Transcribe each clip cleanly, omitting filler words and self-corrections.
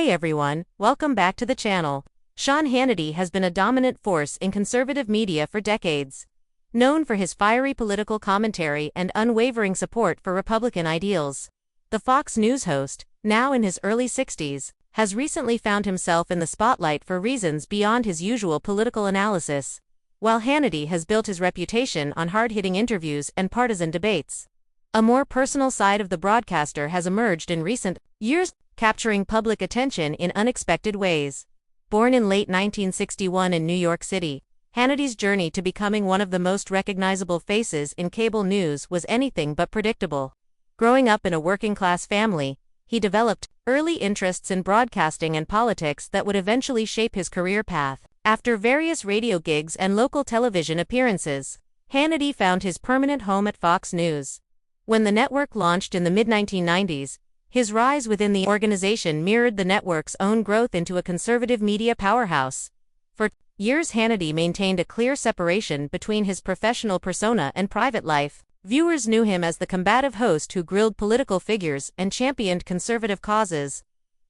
Hey everyone, welcome back to the channel. Sean Hannity has been a dominant force in conservative media for decades. Known for his fiery political commentary and unwavering support for Republican ideals, the Fox News host, now in his early 60s, has recently found himself in the spotlight for reasons beyond his usual political analysis. While Hannity has built his reputation on hard-hitting interviews and partisan debates, a more personal side of the broadcaster has emerged in recent years, capturing public attention in unexpected ways. Born in late 1961 in New York City, Hannity's journey to becoming one of the most recognizable faces in cable news was anything but predictable. Growing up in a working-class family, he developed early interests in broadcasting and politics that would eventually shape his career path. After various radio gigs and local television appearances, Hannity found his permanent home at Fox News. When the network launched in the mid-1990s, his rise within the organization mirrored the network's own growth into a conservative media powerhouse. For years, Hannity maintained a clear separation between his professional persona and private life. Viewers knew him as the combative host who grilled political figures and championed conservative causes.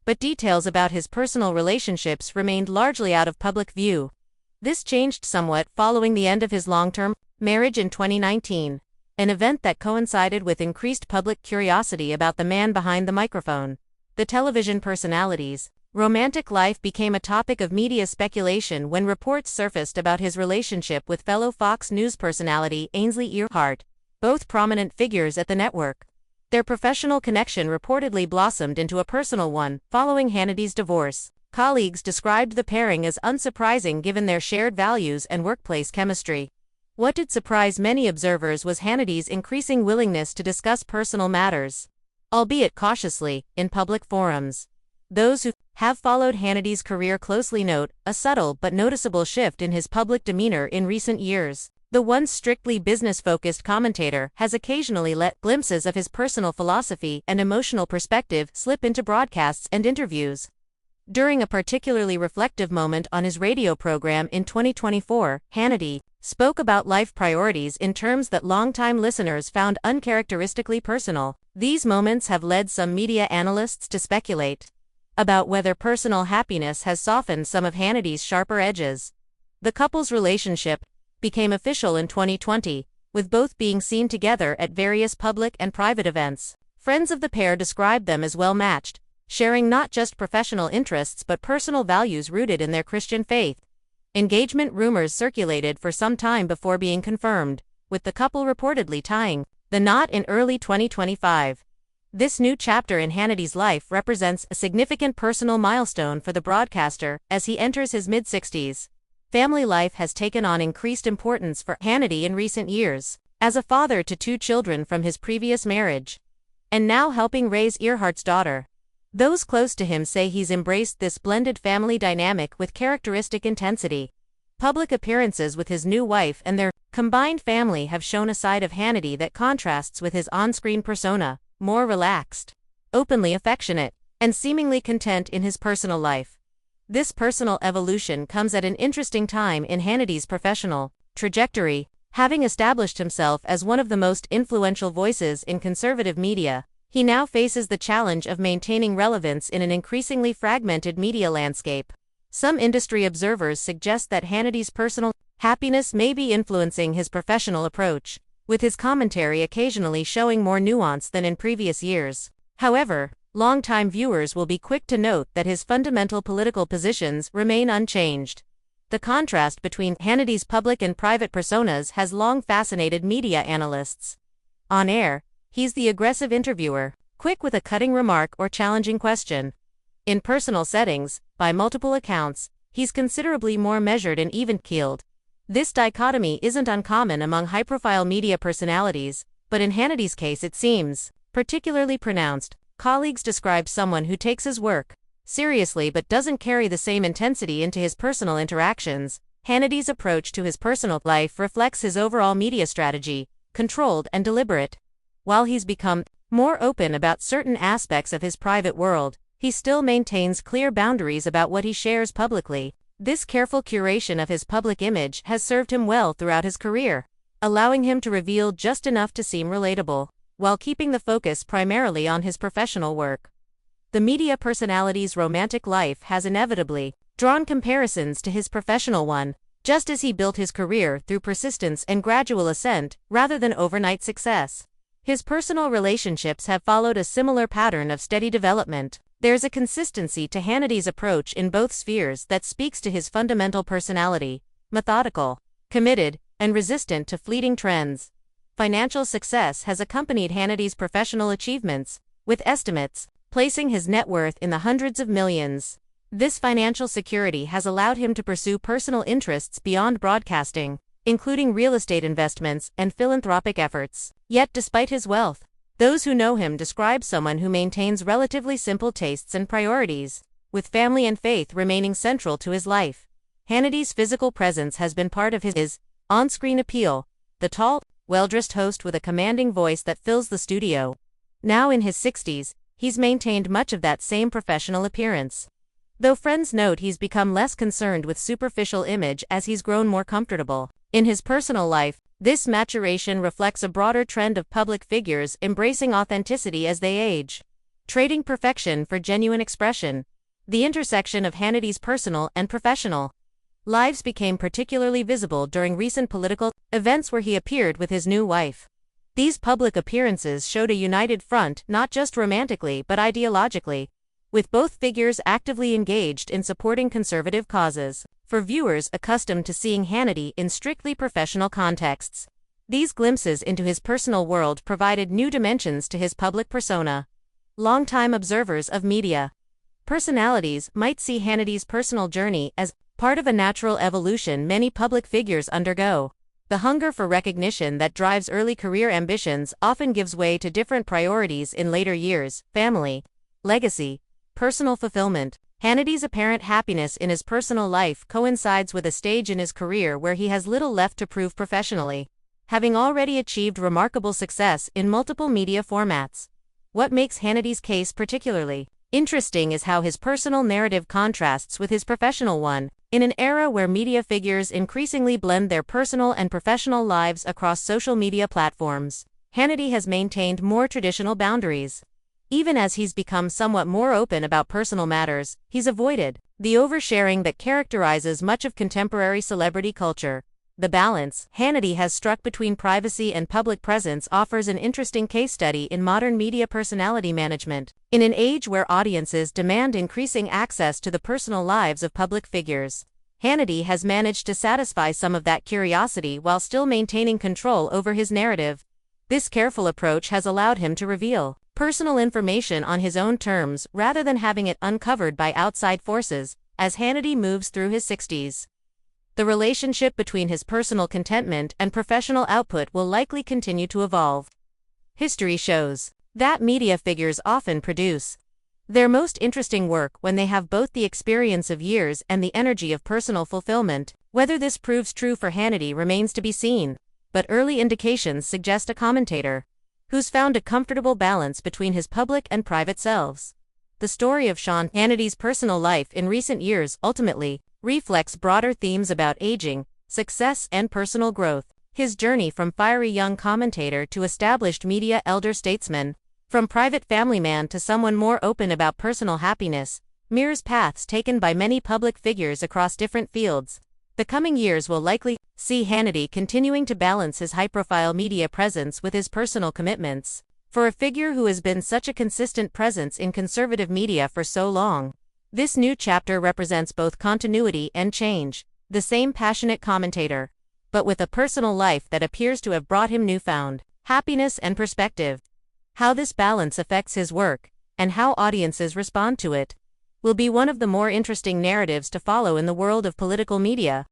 But details about his personal relationships remained largely out of public view. This changed somewhat following the end of his long-term marriage in 2019. An event that coincided with increased public curiosity about the man behind the microphone. The television personality's romantic life became a topic of media speculation when reports surfaced about his relationship with fellow Fox News personality Ainsley Earhardt, both prominent figures at the network. Their professional connection reportedly blossomed into a personal one following Hannity's divorce. Colleagues described the pairing as unsurprising given their shared values and workplace chemistry. What did surprise many observers was Hannity's increasing willingness to discuss personal matters, albeit cautiously, in public forums. Those who have followed Hannity's career closely note a subtle but noticeable shift in his public demeanor in recent years. The once strictly business-focused commentator has occasionally let glimpses of his personal philosophy and emotional perspective slip into broadcasts and interviews. During a particularly reflective moment on his radio program in 2024, Hannity spoke about life priorities in terms that longtime listeners found uncharacteristically personal. These moments have led some media analysts to speculate about whether personal happiness has softened some of Hannity's sharper edges. The couple's relationship became official in 2020, with both being seen together at various public and private events. Friends of the pair described them as well-matched, sharing not just professional interests but personal values rooted in their Christian faith. Engagement rumors circulated for some time before being confirmed, with the couple reportedly tying the knot in early 2025. This new chapter in Hannity's life represents a significant personal milestone for the broadcaster as he enters his mid-60s. Family life has taken on increased importance for Hannity in recent years, as a father to 2 children from his previous marriage, and now helping raise Earhardt's daughter. Those close to him say he's embraced this blended family dynamic with characteristic intensity. Public appearances with his new wife and their combined family have shown a side of Hannity that contrasts with his on-screen persona, more relaxed, openly affectionate, and seemingly content in his personal life. This personal evolution comes at an interesting time in Hannity's professional trajectory. Having established himself as one of the most influential voices in conservative media, he now faces the challenge of maintaining relevance in an increasingly fragmented media landscape. Some industry observers suggest that Hannity's personal happiness may be influencing his professional approach, with his commentary occasionally showing more nuance than in previous years. However, longtime viewers will be quick to note that his fundamental political positions remain unchanged. The contrast between Hannity's public and private personas has long fascinated media analysts. On air, he's the aggressive interviewer, quick with a cutting remark or challenging question. In personal settings, by multiple accounts, he's considerably more measured and even-keeled. This dichotomy isn't uncommon among high-profile media personalities, but in Hannity's case it seems particularly pronounced. Colleagues describe someone who takes his work seriously but doesn't carry the same intensity into his personal interactions. Hannity's approach to his personal life reflects his overall media strategy, controlled and deliberate. While he's become more open about certain aspects of his private world, he still maintains clear boundaries about what he shares publicly. This careful curation of his public image has served him well throughout his career, allowing him to reveal just enough to seem relatable, while keeping the focus primarily on his professional work. The media personality's romantic life has inevitably drawn comparisons to his professional one, just as he built his career through persistence and gradual ascent rather than overnight success. His personal relationships have followed a similar pattern of steady development. There's a consistency to Hannity's approach in both spheres that speaks to his fundamental personality: methodical, committed, and resistant to fleeting trends. Financial success has accompanied Hannity's professional achievements, with estimates placing his net worth in the hundreds of millions. This financial security has allowed him to pursue personal interests beyond broadcasting, including real estate investments and philanthropic efforts. Yet despite his wealth, those who know him describe someone who maintains relatively simple tastes and priorities, with family and faith remaining central to his life. Hannity's physical presence has been part of his on-screen appeal, the tall, well-dressed host with a commanding voice that fills the studio. Now in his 60s, he's maintained much of that same professional appearance. Though friends note he's become less concerned with superficial image as he's grown more comfortable in his personal life, this maturation reflects a broader trend of public figures embracing authenticity as they age, trading perfection for genuine expression. The intersection of Hannity's personal and professional lives became particularly visible during recent political events where he appeared with his new wife. These public appearances showed a united front not just romantically but ideologically, with both figures actively engaged in supporting conservative causes. For viewers accustomed to seeing Hannity in strictly professional contexts, these glimpses into his personal world provided new dimensions to his public persona. Longtime observers of media personalities might see Hannity's personal journey as part of a natural evolution many public figures undergo. The hunger for recognition that drives early career ambitions often gives way to different priorities in later years: family, legacy, personal fulfillment. Hannity's apparent happiness in his personal life coincides with a stage in his career where he has little left to prove professionally, having already achieved remarkable success in multiple media formats. What makes Hannity's case particularly interesting is how his personal narrative contrasts with his professional one. In an era where media figures increasingly blend their personal and professional lives across social media platforms, Hannity has maintained more traditional boundaries. Even as he's become somewhat more open about personal matters, he's avoided the oversharing that characterizes much of contemporary celebrity culture. The balance Hannity has struck between privacy and public presence offers an interesting case study in modern media personality management. In an age where audiences demand increasing access to the personal lives of public figures, Hannity has managed to satisfy some of that curiosity while still maintaining control over his narrative. This careful approach has allowed him to reveal personal information on his own terms rather than having it uncovered by outside forces. As Hannity moves through his 60s, the relationship between his personal contentment and professional output will likely continue to evolve. History shows that media figures often produce their most interesting work when they have both the experience of years and the energy of personal fulfillment. Whether this proves true for Hannity remains to be seen, but early indications suggest a commentator who's found a comfortable balance between his public and private selves. The story of Sean Hannity's personal life in recent years ultimately reflects broader themes about aging, success, and personal growth. His journey from fiery young commentator to established media elder statesman, from private family man to someone more open about personal happiness, mirrors paths taken by many public figures across different fields. The coming years will likely see Hannity continuing to balance his high-profile media presence with his personal commitments. For a figure who has been such a consistent presence in conservative media for so long, this new chapter represents both continuity and change. The same passionate commentator, but with a personal life that appears to have brought him newfound happiness and perspective. How this balance affects his work, and how audiences respond to it, will be one of the more interesting narratives to follow in the world of political media.